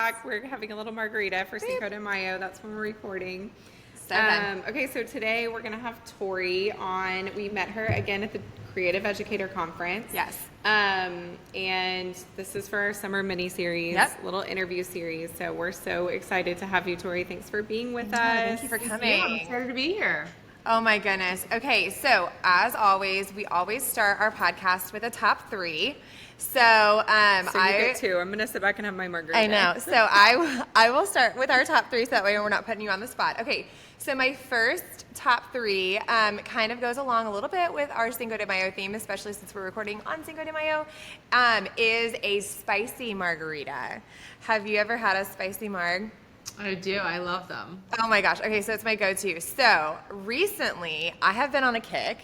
back. We're having a little margarita for Cinco de Mayo. That's when we're recording. So good. Okay, so today we're going to have Tori on. We met her again at the Creative Educator Conference. Yes. And this is for our summer mini-series, little interview series. So we're so excited to have you, Tori. Thanks for being with us. Thank you for coming. I'm excited to be here. Oh my goodness. Okay, so as always, we always start our podcast with a top three. So, So you get two. I'm going to sit back and have my margarita. I know. So I will start with our top three so that way we're not putting you on the spot. Okay, so my first top three kind of goes along a little bit with our Cinco de Mayo theme, especially since we're recording on Cinco de Mayo, is a spicy margarita. Have you ever had a spicy marg? I do. I love them. Oh my gosh. Okay, so it's my go-to. So recently, I have been on a kick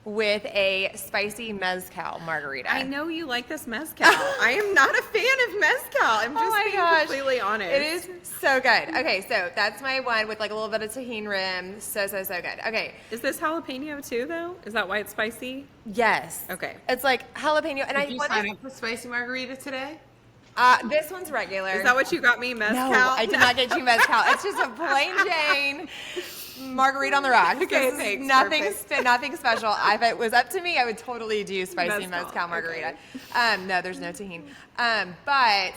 with a spicy mezcal margarita. I know you like this mezcal. I am not a fan of mezcal. I'm just being completely honest. It is so good. Okay, so that's my one with like a little bit of tahini rim. So good. Okay. Is this jalapeno too, though? Is that why it's spicy? Yes. Okay. It's like jalapeno. And Did you sign up for spicy margarita today? This one's regular. Is that what you got me, mezcal? No, I did not get you mezcal. It's just a plain Jane margarita on the rocks. Okay, This is thanks. nothing special. If it was up to me, I would totally do spicy mezcal margarita. Okay. No, there's no tahini. I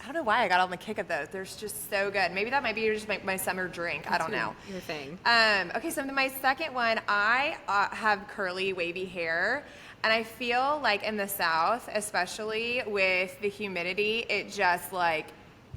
don't know why I got on the kick of those. They're just so good. Maybe that might be just my summer drink. I don't know. Your thing. Okay, so my second one, I have curly, wavy hair. And I feel like in the South, especially with the humidity, it just like,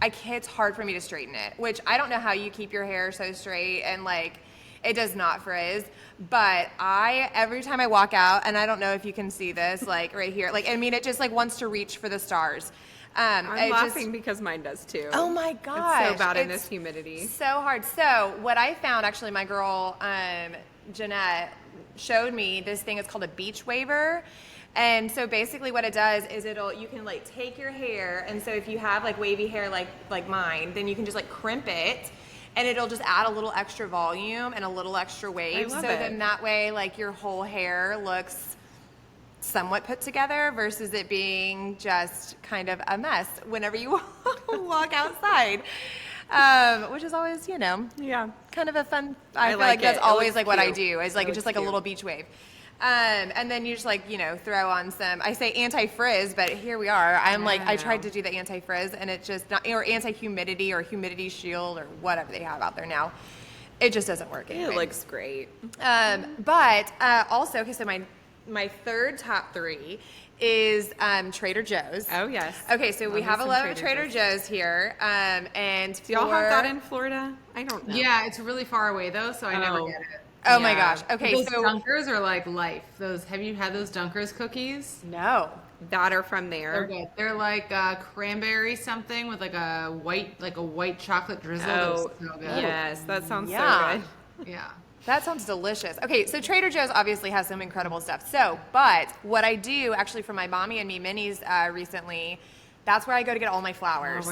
it's hard for me to straighten it, which I don't know how you keep your hair so straight and like, it does not frizz. But every time I walk out, and I don't know if you can see this, like right here, like, I mean, it just like wants to reach for the stars. I'm laughing because mine does too. Oh my gosh. It's so bad in this humidity. So hard. So what I found, actually, my girl, Jeanette, showed me this thing. It's called a beach waver. And so basically what it does is you can like take your hair, and so if you have like wavy hair like mine, then you can just like crimp it, and it'll just add a little extra volume and a little extra wave. Then that way like your whole hair looks somewhat put together versus it being just kind of a mess whenever you walk outside. Which is always, kind of a fun. I feel like that's always like what I do. Is like just like a little beach wave. And then you just like, throw on some, I say anti-frizz, but here we are. I tried to do the anti-frizz and it just not, or anti-humidity or humidity shield or whatever they have out there now. It just doesn't work anyway. It looks great. But also, okay, so my third top three is Trader Joe's. Oh, yes. Okay, so we have a lot of Trader Joe's here. And do y'all have that in Florida? I don't know. Yeah, it's really far away though, so I never get it. Oh my gosh. Okay, those Dunkers are like life. Have you had those Dunkers cookies? No. That are from there. They're good. They're like cranberry something with like a white chocolate drizzle. Oh, so good. Yes, that sounds so good. Yeah. That sounds delicious. Okay, so Trader Joe's obviously has some incredible stuff. But what I do actually for my Mommy and Me minis recently, that's where I go to get all my flowers.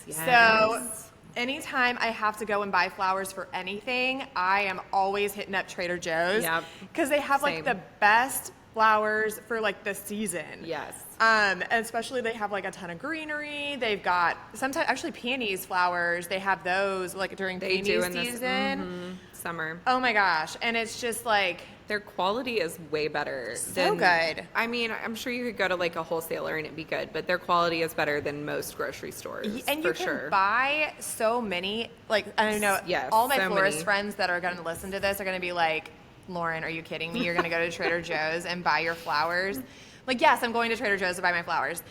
Yes. So anytime I have to go and buy flowers for anything, I am always hitting up Trader Joe's. Yep. Because they have like the best flowers for like the season. Yes. And especially they have like a ton of greenery. They've got sometimes actually peonies flowers. They have those like during peony season. Summer. Oh my gosh. And it's just like their quality is way better. So good. I mean, I'm sure you could go to like a wholesaler and it'd be good, but their quality is better than most grocery stores. And for you can sure. buy so many, like, I don't know, all my florist friends that are going to listen to this are going to be like, Lauren, are you kidding me? You're going to go to Trader Joe's and buy your flowers? Like, yes, I'm going to Trader Joe's to buy my flowers.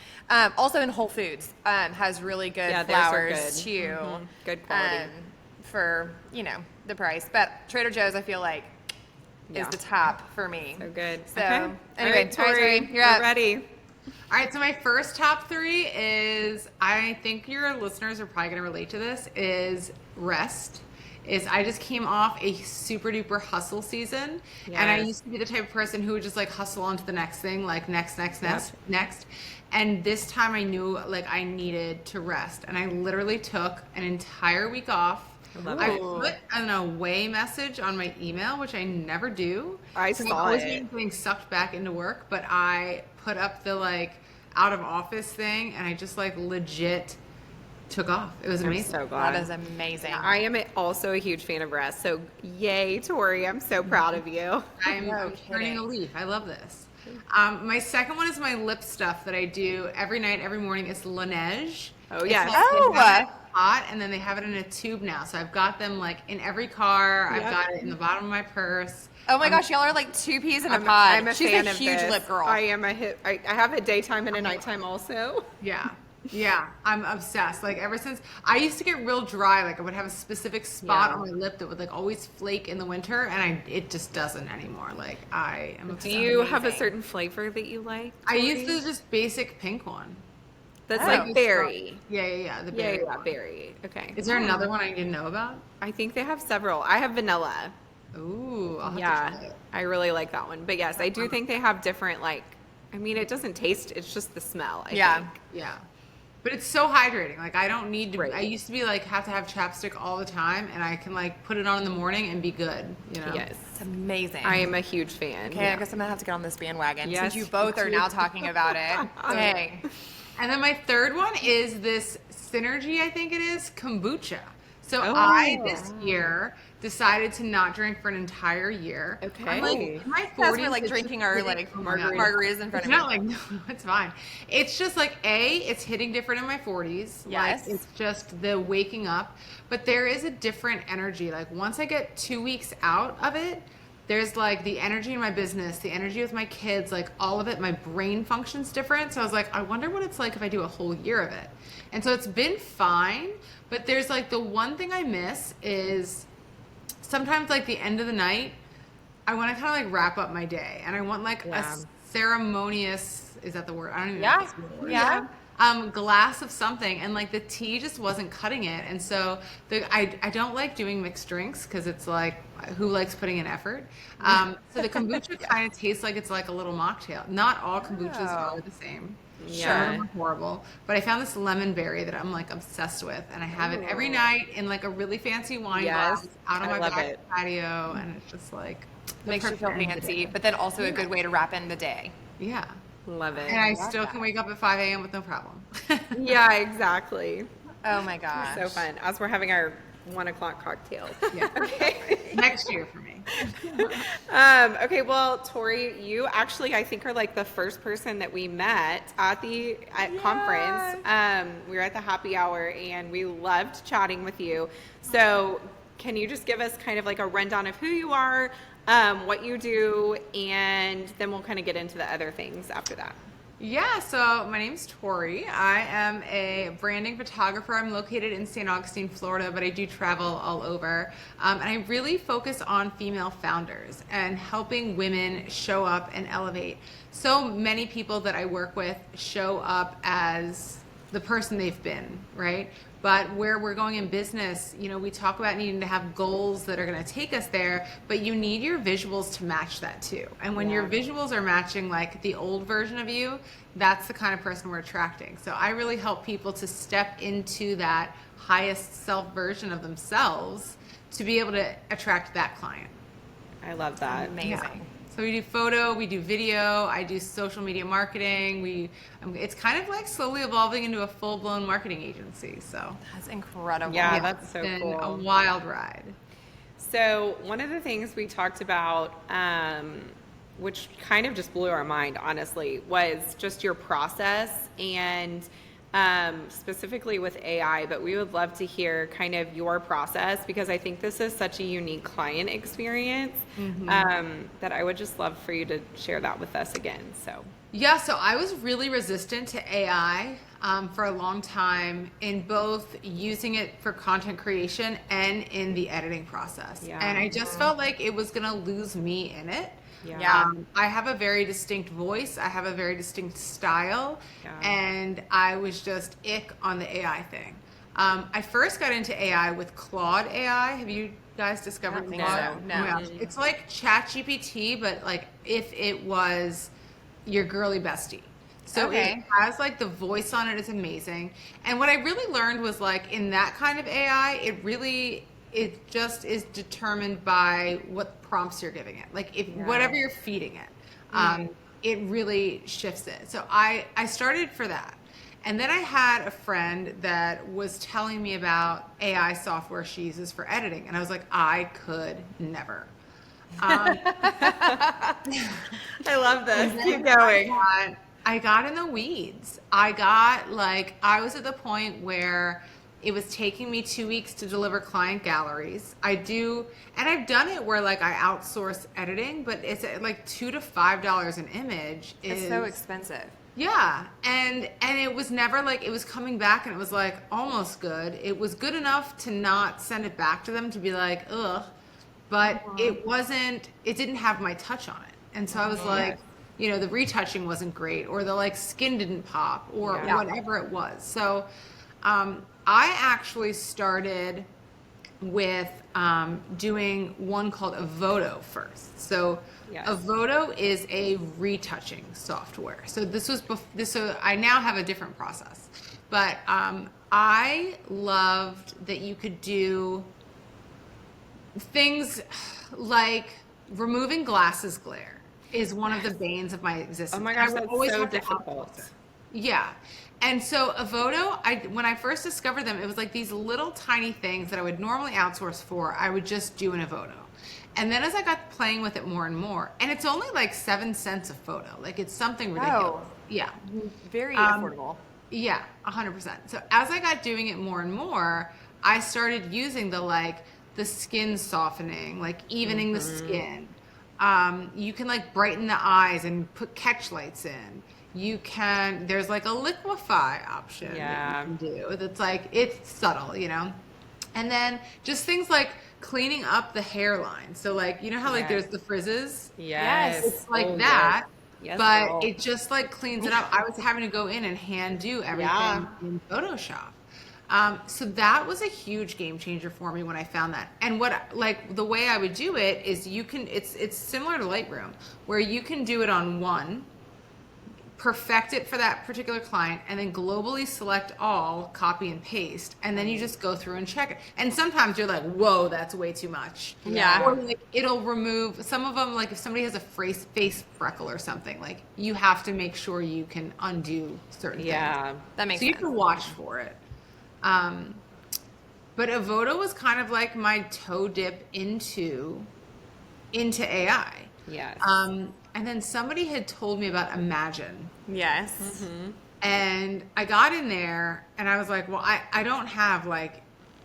Also in Whole Foods has really good flowers too. Mm-hmm. Good quality. For, the price. But Trader Joe's, I feel like, is the top for me. So good. So, okay. Anyway, Tori, you're up. ready. All right, so my first top three is, I think your listeners are probably going to relate to this, is rest. I just came off a super duper hustle season. Yes. And I used to be the type of person who would just like hustle on to the next thing, like next. And this time I knew like I needed to rest. And I literally took an entire week off. I put an away message on my email, which I never do. I saw was it. getting sucked back into work, but I put up the like out of office thing, and I just like legit took off. It was amazing. I'm so glad. That is amazing. I am also a huge fan of rest. So yay, Tori. I'm so proud of you. I'm No turning kidding. a leaf. I love this. My second one is my lip stuff that I do every night, every morning. It's Laneige. Oh, yes. It's like Oh. they have it hot, and then they have it in a tube now. So I've got them like in every car. I've Yep. got it in the bottom of my purse. Oh my gosh, y'all are like two peas in a pod. I'm a She's fan a of huge this. lip girl. I am I have a daytime and a nighttime also. Yeah. Yeah, I'm obsessed. Like ever since I used to get real dry, like I would have a specific spot Yeah. on my lip that would like always flake in the winter, and it just doesn't anymore. Like I am Do obsessed. you have a amazing. certain flavor that you like? I used the just basic pink one. That's Oh. like berry. Yeah. The Yeah, berry yeah, one. berry. Okay. Is there another one I didn't know about? I think they have several. I have vanilla. Ooh, I'll have to Yeah, try it. I really like that one. But yes, I do think they have different I mean, it doesn't taste. It's just the smell. I Yeah. think. Yeah. But it's so hydrating. Like I don't need to. Right. I used to be like have to have chapstick all the time, and I can like put it on in the morning and be good. You know. Yes, It's amazing. I am a huge fan. Okay, I guess I'm gonna have to get on this bandwagon Yes, since you both me are too. now talking about it. Dang. And then my third one is this Synergy, I think it is, kombucha. So Oh. I this year decided to not drink for an entire year. Okay. I'm like in my Because 40s. we're like it's drinking just our hitting- like oh my God. margaritas in front It's of not me. like no, it's fine. It's just like it's hitting different in my 40s. Yes. Like it's just the waking up, but there is a different energy. Like once I get 2 weeks out of it, there's like the energy in my business, the energy with my kids, like all of it. My brain functions different. So I was like, I wonder what it's like if I do a whole year of it. And so it's been fine, but there's like the one thing I miss is sometimes like the end of the night, I want to kind of like wrap up my day, and I want like Yeah. a ceremonious, is that the word? I don't even know Yeah. if that's the word. Yeah. Glass of something, and like the tea just wasn't cutting it, and so I don't like doing mixed drinks because it's like who likes putting in effort. So the kombucha kind of tastes like it's like a little mocktail. Not all kombuchas Oh. are the same. Yeah. Some of them are horrible, but I found this lemon berry that I'm like obsessed with, and I have it every night in like a really fancy wine Yes, glass out on I my love back it. patio, and it's just like the Makes you perfect feel end of the fancy, day. but then also a good way to wrap in the day. Yeah, Love it. and I love still that. can wake up at 5 a.m. with no problem. Yeah, exactly. Oh my gosh. So fun. As we're having our 1 o'clock cocktail. Yeah. Okay. Next year for me. Okay, well, Tori, you actually, I think, are like the first person that we met at conference. We were at the happy hour, and we loved chatting with you. So, can you just give us kind of like a rundown of who you are, what you do, and then we'll kind of get into the other things after that. Yeah, so my name's Tori. I am a branding photographer. I'm located in St. Augustine, Florida, but I do travel all over. And I really focus on female founders and helping women show up and elevate. So many people that I work with show up as the person they've been, right? But where we're going in business, you know, we talk about needing to have goals that are going to take us there, but you need your visuals to match that too. And when your visuals are matching like the old version of you, that's the kind of person we're attracting. So I really help people to step into that highest self version of themselves to be able to attract that client. I love that. Amazing. Yeah. So we do photo, we do video, I do social media marketing. It's kind of like slowly evolving into a full-blown marketing agency. So That's incredible. Yeah, it's that's so been cool. a wild ride. So one of the things we talked about, which kind of just blew our mind, honestly, was just your process and specifically with AI, but we would love to hear kind of your process because I think this is such a unique client experience that I would just love for you to share that with us again. So Yeah, so I was really resistant to AI for a long time in both using it for content creation and in the editing process. Yeah. And I just felt like it was going to lose me in it. Yeah. I have a very distinct voice. I have a very distinct style. Yeah. And I was just ick on the AI thing. I first got into AI with Claude AI. Have you guys discovered I don't think Claude? so, no. Oh my gosh. It's like ChatGPT, but like if it was your girly bestie. So Okay. it has like the voice on it is amazing. And what I really learned was like in that kind of AI, it just is determined by what prompts you're giving it. Like if whatever you're feeding it, it really shifts it. So I started for that. And then I had a friend that was telling me about AI software she uses for editing. And I was like, I could never. I love this. And Keep then going. I got in the weeds. I was at the point where it was taking me 2 weeks to deliver client galleries. And I've done it where like I outsource editing, but it's like $2 to $5 an image. It's so expensive. Yeah, and it was never like, it was coming back and it was like almost good. It was good enough to not send it back to them to be like, ugh, but it didn't have my touch on it. And so I was like, the retouching wasn't great, or the like skin didn't pop, or whatever it was. So I actually started with doing one called Evoto first. So Evoto is a retouching software. So so I now have a different process, but I loved that you could do things like removing glasses glare is one of the banes of my existence. Oh my gosh, I would that's always so have to difficult. outsource it. Yeah. And so Evoto, when I first discovered them, it was like these little tiny things that I would normally outsource for, I would just do in Evoto. And then as I got playing with it more and more, and it's only like 7 cents a photo. Like it's something ridiculous. Oh. Yeah. Very affordable. Yeah, 100%. So as I got doing it more and more, I started using the skin softening, like evening the skin. You can like brighten the eyes and put catch lights in. There's like a liquefy option that you can do. That's like, it's subtle, And then just things like cleaning up the hairline. So like, how like there's the frizzes? Yes. It's like that. Yes, but girl. it just like cleans it up. I was having to go in and hand do everything in Photoshop. So that was a huge game changer for me when I found that. And the way I would do it is it's similar to Lightroom, where you can do it on one, perfect it for that particular client, and then globally select all, copy and paste, and then you just go through and check it. And sometimes you're like, whoa, that's way too much. Yeah. Or like it'll remove some of them, like if somebody has a face freckle or something, like you have to make sure you can undo certain things. Yeah. That makes So sense. you have to watch for it. But Evoto was kind of like my toe dip into AI. Yes. And then somebody had told me about Imagen. Yes. And I got in there and I was like, well, I don't have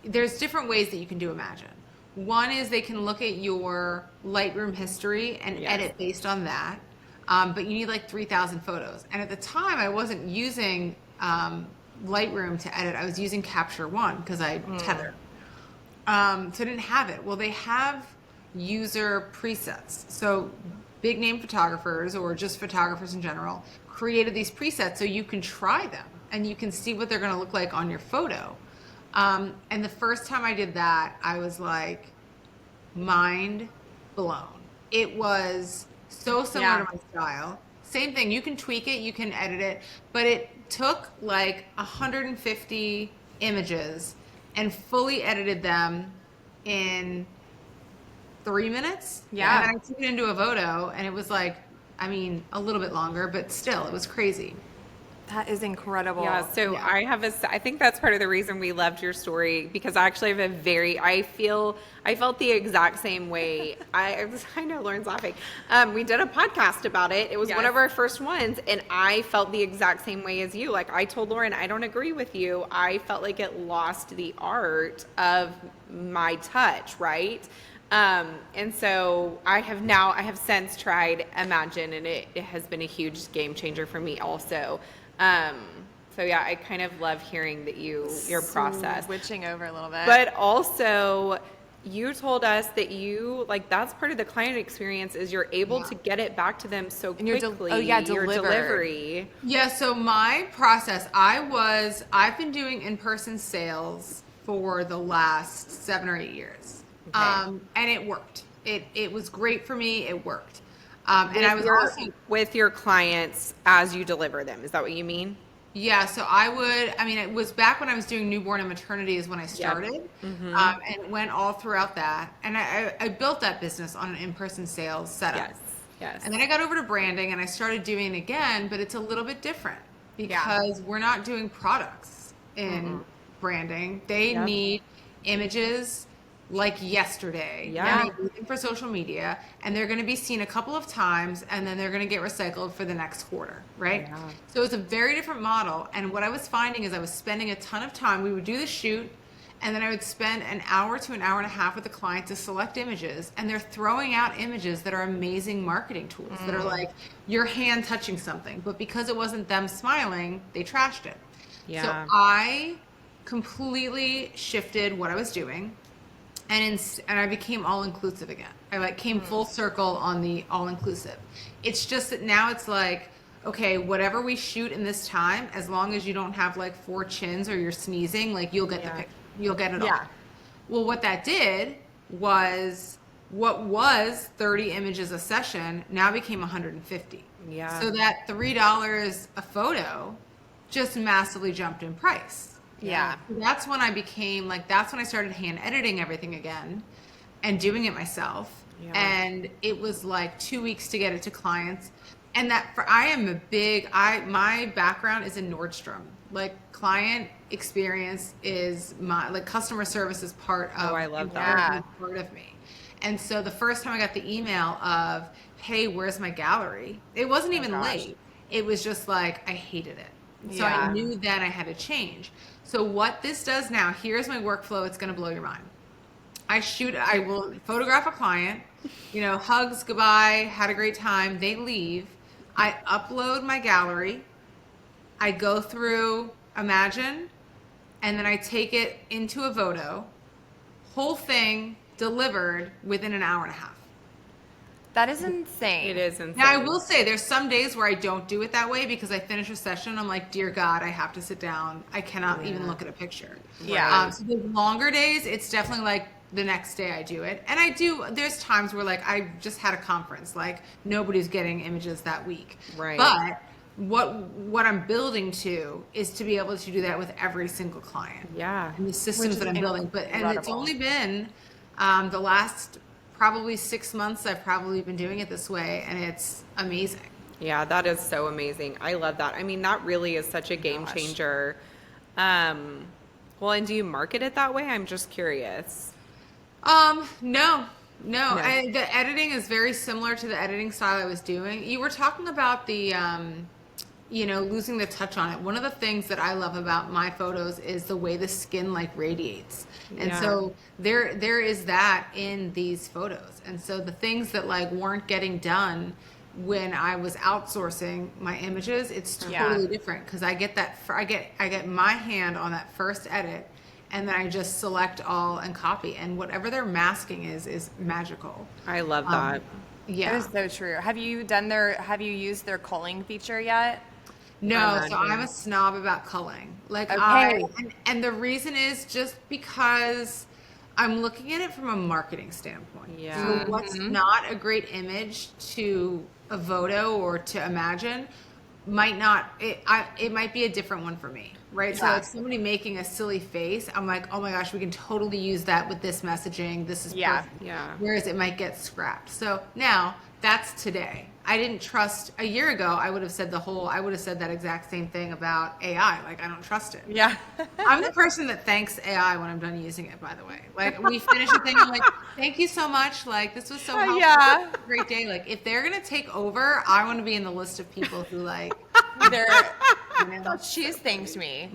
there's different ways that you can do Imagen. One is they can look at your Lightroom history and edit based on that. But you need like 3,000 photos. And at the time I wasn't using Lightroom to edit. I was using Capture One because I tethered. So I didn't have it. Well, they have user presets. So big name photographers or just photographers in general created these presets so you can try them and you can see what they're going to look like on your photo. And the first time I did that, I was like mind blown. It was so similar to my style. Same thing. You can tweak it, you can edit it, but it took like 150 images and fully edited them in 3 minutes. Yeah. And I took it into Evoto and it was like, a little bit longer, but still, it was crazy. That is incredible. Yeah, so I think that's part of the reason we loved your story, because I actually have I felt the exact same way. I know Lauren's laughing. We did a podcast about it. It was one of our first ones, and I felt the exact same way as you. Like I told Lauren, I don't agree with you. I felt like it lost the art of my touch, right? And so I have since tried Imagen, and it has been a huge game changer for me also. So yeah, I kind of love hearing that your process. Switching over a little bit. But also you told us that that's part of the client experience is you're able to get it back to them so quickly. Your delivery. Yeah, so my process, I've been doing in-person sales for the last 7 or 8 years. Okay. And it worked. It was great for me. It worked. And I was also with your clients as you deliver them. Is that what you mean? Yeah. So it was back when I was doing newborn and maternity is when I started. And it went all throughout that. And I built that business on an in-person sales setup. Yes. And then I got over to branding and I started doing it again, but it's a little bit different. because we're not doing products in branding. They need images like yesterday. Yeah. And they need them for social media, and they're going to be seen a couple of times, and then they're going to get recycled for the next quarter, right? Yeah. So it's a very different model. And what I was finding is I was spending a ton of time. We would do the shoot, and then I would spend an hour to an hour and a half with the client to select images, and they're throwing out images that are amazing marketing tools that are like your hand touching something, but because it wasn't them smiling, they trashed it. Yeah. So I completely shifted what I was doing, and I became all inclusive again. I like came full circle on the all inclusive. It's just that now it's like, okay, whatever we shoot in this time, as long as you don't have like 4 chins or you're sneezing, like you'll get the picture. You'll get it all. Well, what that did was what was 30 images a session now became 150. Yeah. So that $3 a photo just massively jumped in price. Yeah. That's when I became like, that's when I started hand editing everything again and doing it myself. Yeah. And it was like 2 weeks to get it to clients. And that my background is in Nordstrom. Like client experience is like customer service is part of, I love that. part of me. And so the first time I got the email of, hey, where's my gallery? It wasn't even late. It was just like, I hated it. So I knew then I had to change. So what this does now, here's my workflow. It's going to blow your mind. I will photograph a client, hugs, goodbye, had a great time. They leave. I upload my gallery. I go through Imagen, and then I take it into Evoto. Whole thing delivered within an hour and a half. That is insane. It is insane. Now, I will say there's some days where I don't do it that way because I finish a session. I'm like, dear God, I have to sit down. I cannot even look at a picture. Yeah. So the longer days, it's definitely like the next day I do it. And there's times where like I just had a conference, like nobody's getting images that week. Right. But what I'm building to is to be able to do that with every single client. Yeah. And the systems that I'm building. And it's only been the last probably 6 months I've probably been doing it this way, and it's amazing. Yeah, that is so amazing. I love that. I mean, that really is such a game changer. Well, and do you market it that way? I'm just curious. No. The editing is very similar to the editing style I was doing. You were talking about the losing the touch on it. One of the things that I love about my photos is the way the skin like radiates. And so there is that in these photos. And so the things that like weren't getting done when I was outsourcing my images, it's totally different because I get I get my hand on that first edit, and then I just select all and copy, and whatever they're masking is magical. I love that. That is so true. Have you used their culling feature yet? No, so I'm a snob about culling. Like and the reason is just because I'm looking at it from a marketing standpoint. Yeah. So what's not a great image to Evoto or to Imagen it might be a different one for me, right? So if somebody making a silly face, I'm like, oh my gosh, we can totally use that with this messaging. This is perfect. Yeah. Whereas it might get scrapped. So now that's today. I didn't trust a year ago. I would have said that exact same thing about AI. Like, I don't trust it. Yeah. I'm the person that thanks AI when I'm done using it, by the way. Like, we finish a thing, I'm like, thank you so much. Like, this was so helpful. Yeah. Great day. Like, if they're going to take over, I want to be in the list of people who, like, She's thanked me.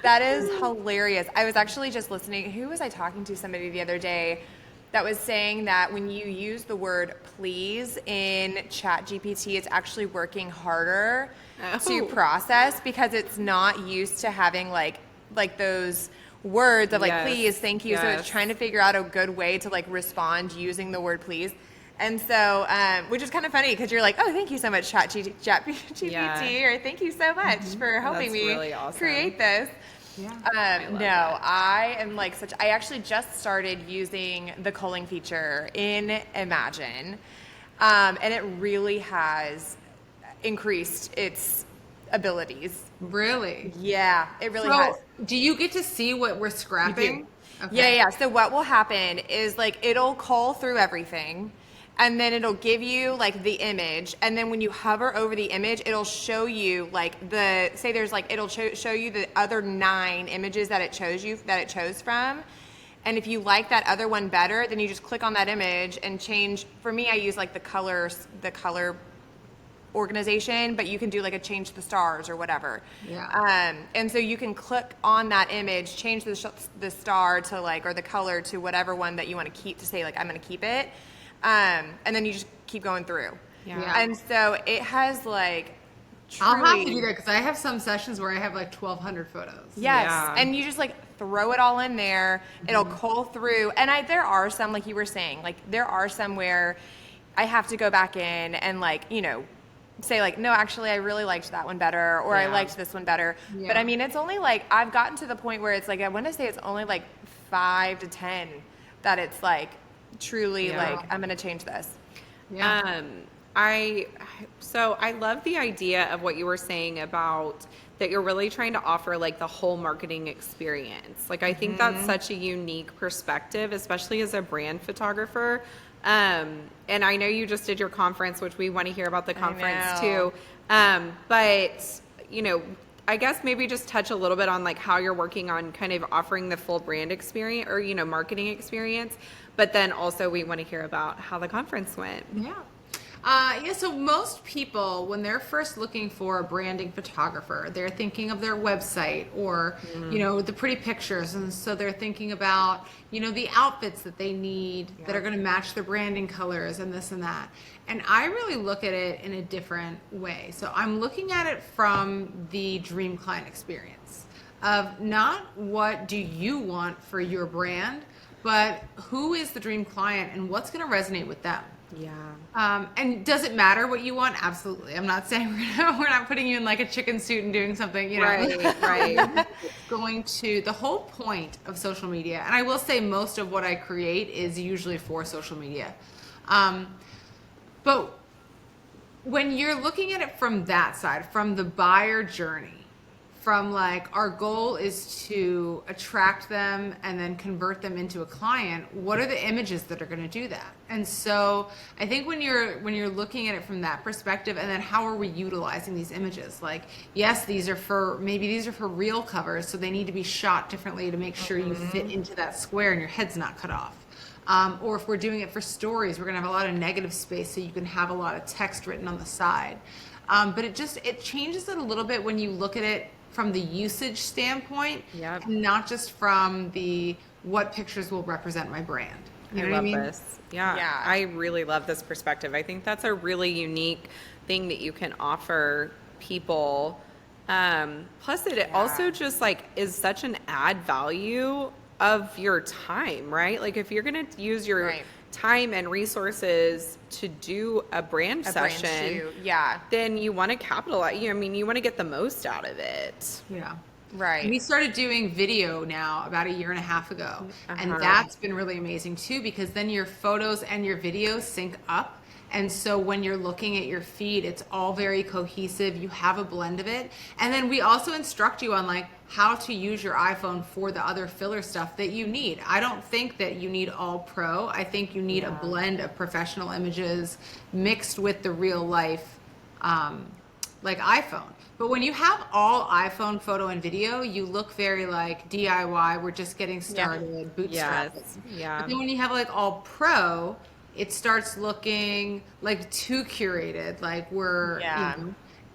That is hilarious. I was actually just listening. Who was I talking to? Somebody the other day that was saying that when you use the word please in ChatGPT, it's actually working harder to process because it's not used to having like those words of like please, thank you. So it's trying to figure out a good way to like respond using the word please. And so, which is kind of funny because you're like, oh, thank you so much, ChatGPT, or thank you so much for helping me really awesome. create this. yeah. I am like I actually just started using the culling feature in Imagen, and it really has increased its abilities. Really? Yeah, it really has. Do you get to see what we're scrapping? Okay. Yeah. So what will happen is like it'll cull through everything, and then it'll give you like the image, and then when you hover over the image, it'll show you like it'll show you the other 9 images that it chose from. And if you like that other one better, then you just click on that image and change. For me, I use like the color organization, but you can do like a change the stars or whatever. Yeah. And so you can click on that image, change the star to like, or the color to whatever one that you want to keep, to say like, I'm going to keep it. And then you just keep going through. Yeah. And so it has like, truly, I'll have to do that because I have some sessions where I have like 1,200 photos. yes. Yeah. And you just like throw it all in there. It'll cull through. And there are some, like you were saying, like there are some where I have to go back in and like, you know, say like, no, actually I really liked that one better, or I Yeah. liked this one better. Yeah. But I mean, it's only like, I've gotten to the point where it's like, I want to say it's only like 5 to 10 that it's like truly Yeah. like, I'm going to change this. Yeah. So I love the idea of what you were saying about that you're really trying to offer like the whole marketing experience. Like I think that's such a unique perspective, especially as a brand photographer. And I know you just did your conference, which we want to hear about the conference know. too. But you know, I guess maybe just touch a little bit on like how you're working on kind of offering the full brand experience, or, you know, marketing experience. But then also we want to hear about how the conference went. Yeah. So most people, when they're first looking for a branding photographer, they're thinking of their website or, you know, the pretty pictures. And so they're thinking about, you know, the outfits that they need that are going to match their branding colors and this and that. And I really look at it in a different way. So I'm looking at it from the dream client experience of not what do you want for your brand, but who is the dream client and what's going to resonate with them. Yeah. And does it matter what you want? Absolutely. I'm not saying we're not putting you in like a chicken suit and doing something, you know. Right. The whole point of social media, and I will say most of what I create is usually for social media. But when you're looking at it from that side, from the buyer journey, from like our goal is to attract them and then convert them into a client, what are the images that are going to do that? And so I think when you're looking at it from that perspective, and then how are we utilizing these images? Like, yes, these are for real covers, so they need to be shot differently to make sure you fit into that square and your head's not cut off. Or if we're doing it for stories, we're going to have a lot of negative space so you can have a lot of text written on the side. But it changes it a little bit when you look at it from the usage standpoint, Yep. and not just from the what pictures will represent my brand. You know I what love I mean? this. Yeah. Yeah. I really love this perspective. I think that's a really unique thing that you can offer people. Plus it also just like is such an add value of your time, right? Like if you're going to use your Right. time and resources to do a brand session, shoot. Yeah. then you want to capitalize. You want to get the most out of it. Yeah. Right. We started doing video now about a year and a half ago. And that's been really amazing too, because then your photos and your videos sync up. And so when you're looking at your feed, it's all very cohesive. You have a blend of it. And then we also instruct you on like how to use your iPhone for the other filler stuff that you need. I don't think that you need all pro. I think you need a blend of professional images mixed with the real life, like iPhone. But when you have all iPhone photo and video, you look very like DIY. We're just getting started, bootstrapping. Yes. Yeah. But then when you have like all pro, it starts looking like too curated, like we're,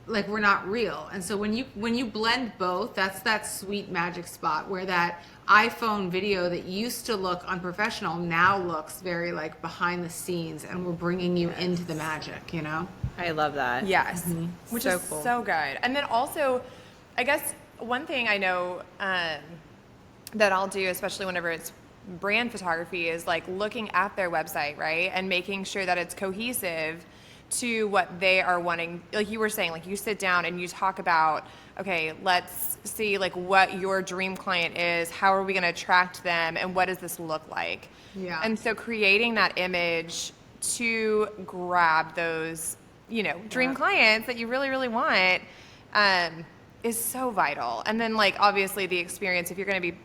like we're not real. And so when you blend both, that's that sweet magic spot where that iPhone video that used to look unprofessional now looks very like behind the scenes, and we're bringing you into the magic, you know? I love that. Yes. Which So is cool. so good. And then also, I guess one thing I know that I'll do, especially whenever it's brand photography, is like looking at their website, right? And making sure that it's cohesive to what they are wanting. Like you were saying, like you sit down and you talk about, okay, let's see like what your dream client is, how are we going to attract them, and what does this look like? Yeah. And so creating that image to grab those, dream clients that you really, really want is so vital. And then like obviously the experience, if you're going to be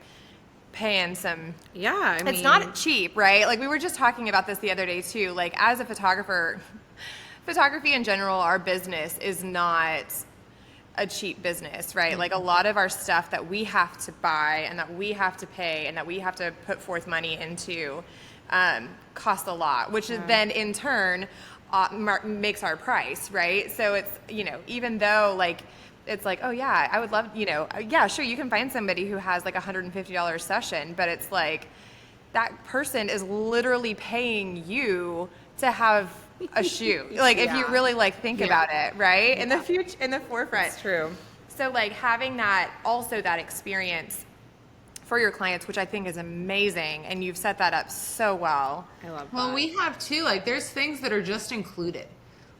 paying some. Yeah, I mean, It's not cheap, right? Like we were just talking about this the other day too. Like as a photographer, photography in general, our business is not a cheap business, right? Like a lot of our stuff that we have to buy and that we have to pay and that we have to put forth money into cost a lot, which is then in turn makes our price, right? So it's, you know, even though like it's like, oh yeah, I would love, you know, yeah, sure, you can find somebody who has like $150 session, but it's like that person is literally paying you to have a shoot. Like if you really like think about it, right? In the future, in the forefront. It's true. So like having that, also that experience for your clients, which I think is amazing, and you've set that up so well. I love that. Well, we have too. Like, there's things that are just included.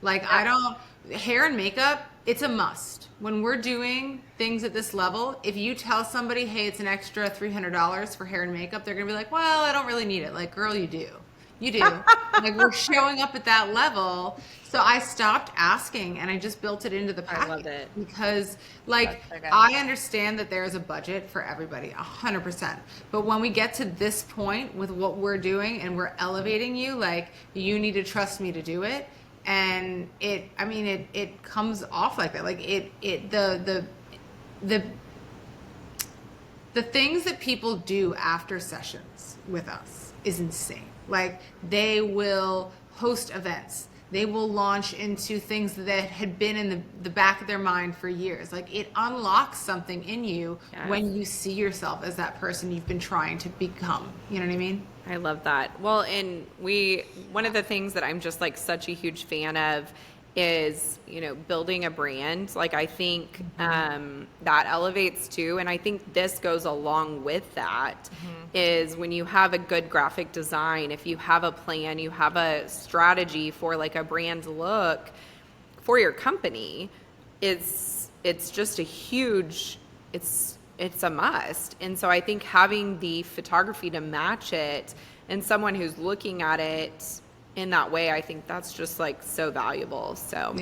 Like, hair and makeup, it's a must. When we're doing things at this level, if you tell somebody, hey, it's an extra $300 for hair and makeup, they're going to be like, well, I don't really need it. Like, girl, you do. You do. Like, we're showing up at that level. So I stopped asking and I just built it into the package. I love it. Because, like, So good. I understand that there's a budget for everybody, 100%. But when we get to this point with what we're doing and we're elevating you, like, you need to trust me to do it. And it comes off like that. Like the things that people do after sessions with us is insane. Like they will host events. They will launch into things that had been in the back of their mind for years. Like it unlocks something in you when you see yourself as that person you've been trying to become. You know what I mean? I love that. Well, and one of the things that I'm just like such a huge fan of is, you know, building a brand. Like I think that elevates too. And I think this goes along with that is when you have a good graphic design, if you have a plan, you have a strategy for like a brand look for your company, it's just a huge, it's a must. And so I think having the photography to match it and someone who's looking at it in that way, I think that's just like so valuable. So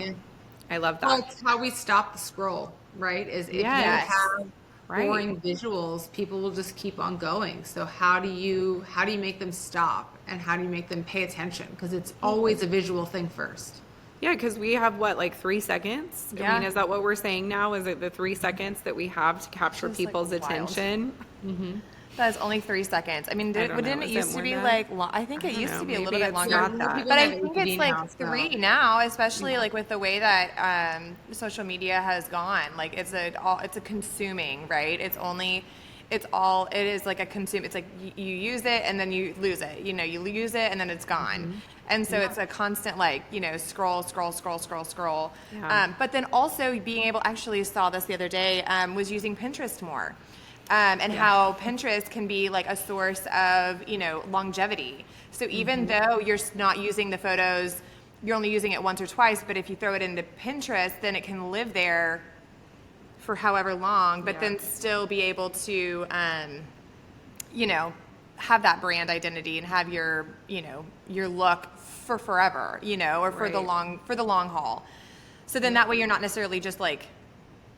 I love that. Well, it's how we stop the scroll, right? Is if you have boring visuals, people will just keep on going. So how do you make them stop and how do you make them pay attention? Because it's always a visual thing first. Yeah, because we have what, like 3 seconds? Yeah. I mean, is that what we're saying now? Is it the 3 seconds that we have to capture Just, like, people's wild. attention? That is only 3 seconds. I mean, didn't it Is used it to more be than like, that? I think it don't used know. to be a little Maybe bit it's longer. not that. But I have think ADD it's like now, so. 3 now, especially like with the way that social media has gone. Like it's a consuming, right? It is like a consume. It's like you use it and then you lose it. You know, you use it and then it's gone. And so it's a constant like, you know, scroll. Yeah. But then also being able, actually saw this the other day, was using Pinterest more. And how Pinterest can be like a source of, you know, longevity. So even though you're not using the photos, you're only using it once or twice, but if you throw it into Pinterest, then it can live there for however long, but then still be able to, you know, have that brand identity and have your, you know, your look for forever, you know, or for the long haul. So then that way you're not necessarily just like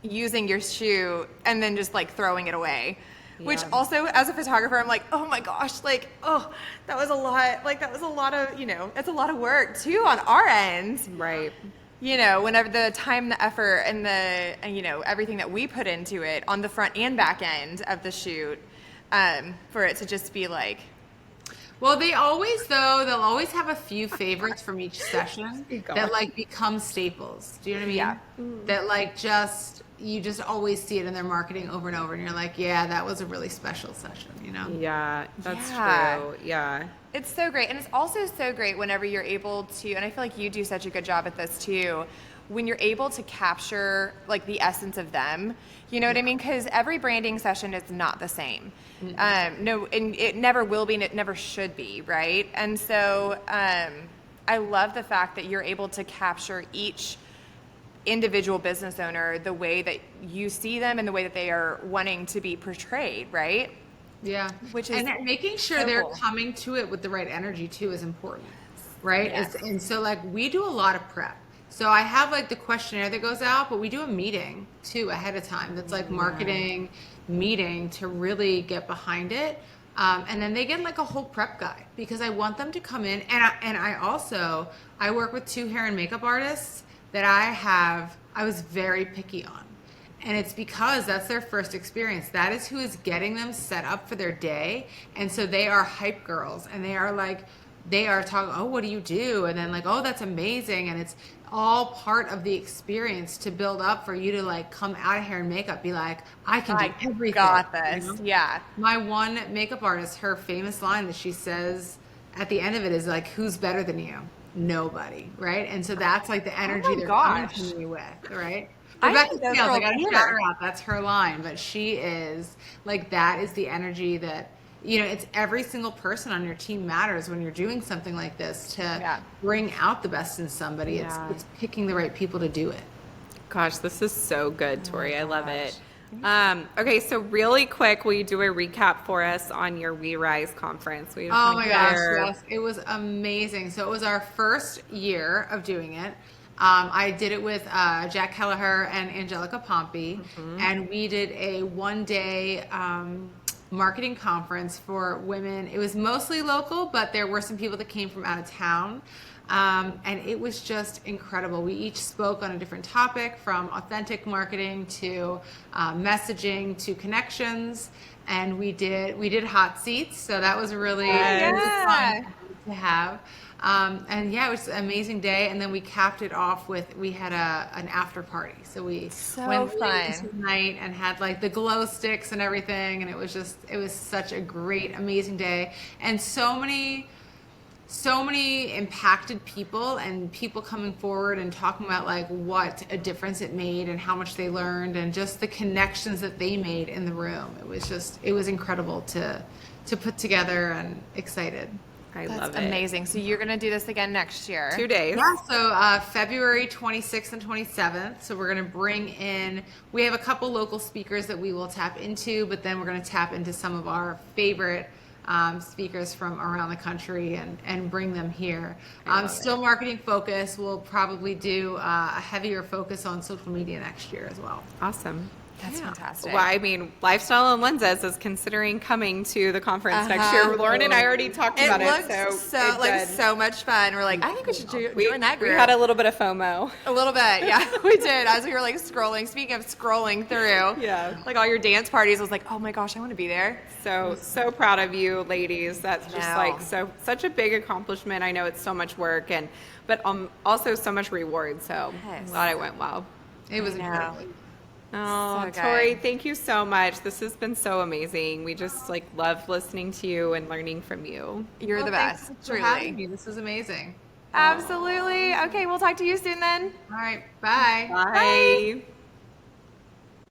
using your shoe and then just like throwing it away, which also as a photographer, I'm like, oh my gosh, like, oh, that was a lot of, you know, it's a lot of work too on our end. Right. You know, whenever the time, the effort and you know, everything that we put into it on the front and back end of the shoot, for it to just be like, Well, they'll always have a few favorites from each session that like become staples. Do you know what I mean? Yeah. That like you just always see it in their marketing over and over and you're like, yeah, that was a really special session, you know? Yeah, that's Yeah. true. Yeah. it's so great. And it's also so great whenever you're able to, and I feel like you do such a good job at this too, when you're able to capture like the essence of them, you know what I mean? Because every branding session is not the same. No, and it never will be, and it never should be, right? And so I love the fact that you're able to capture each individual business owner the way that you see them and the way that they are wanting to be portrayed, right? Yeah. Which is and making sure so they're cool. coming to it with the right energy too is important, right? Yes. And so like we do a lot of prep. So I have like the questionnaire that goes out, but we do a meeting too ahead of time. That's like marketing meeting to really get behind it. And then they get like a whole prep guide because I want them to come in. And I work with 2 hair and makeup artists that I was very picky on. And it's because that's their first experience. That is who is getting them set up for their day. And so they are hype girls and they are talking, oh, what do you do? And then like, oh, that's amazing. And it's all part of the experience to build up for you to like come out of hair and makeup, be like, I can do everything. Got this. You know? Yeah. My one makeup artist, her famous line that she says at the end of it is like, who's better than you? Nobody, right? And so that's like the energy they're coming to me with, right? Rebecca Scales, I gotta shout her out. That's her line, but she is like, that is the energy that, you know, it's every single person on your team matters when you're doing something like this to bring out the best in somebody. Yeah. It's picking the right people to do it. Gosh, this is so good, Tori. I love it. Okay, so really quick, will you do a recap for us on your We Rise conference? Oh my gosh, yes. It was amazing. So it was our first year of doing it. I did it with Jack Kelleher and Angelica Pompey, and we did a 1-day marketing conference for women. It was mostly local, but there were some people that came from out of town. And it was just incredible. We each spoke on a different topic, from authentic marketing to messaging to connections. And we did hot seats, so that was really fun to have. And yeah, it was an amazing day. And then we capped it off with, we had an after party. So we went late into the night and had like the glow sticks and everything. And it was such a great, amazing day. And so many impacted people and people coming forward and talking about like what a difference it made and how much they learned and just the connections that they made in the room. It was incredible to put together, and excited. I love it. That's amazing. So you're going to do this again next year. 2 days. Yeah, so February 26th and 27th. So we're going to bring in, we have a couple local speakers that we will tap into, but then we're going to tap into some of our favorite speakers from around the country and bring them here. Still marketing focus. We'll probably do a heavier focus on social media next year as well. Awesome. That's fantastic. Well, I mean, Lifestyle and Lenses is considering coming to the conference next year. Lauren and I already talked about it. It looks so much fun. We're like, I think we should join that group. We had a little bit of FOMO. A little bit, yeah, we did. As we were like scrolling, speaking of scrolling through, like all your dance parties, I was like, oh my gosh, I want to be there. So proud of you, ladies. That's just like such a big accomplishment. I know it's so much work, but also so much reward. So I'm glad I went well. It was incredible. Oh, So Tori, good. thank you so much. This has been so amazing. We just like love listening to you and learning from you. You're the best, Thanks for truly. having me. This is amazing. Absolutely. Okay, we'll talk to you soon then. All right, bye. Bye.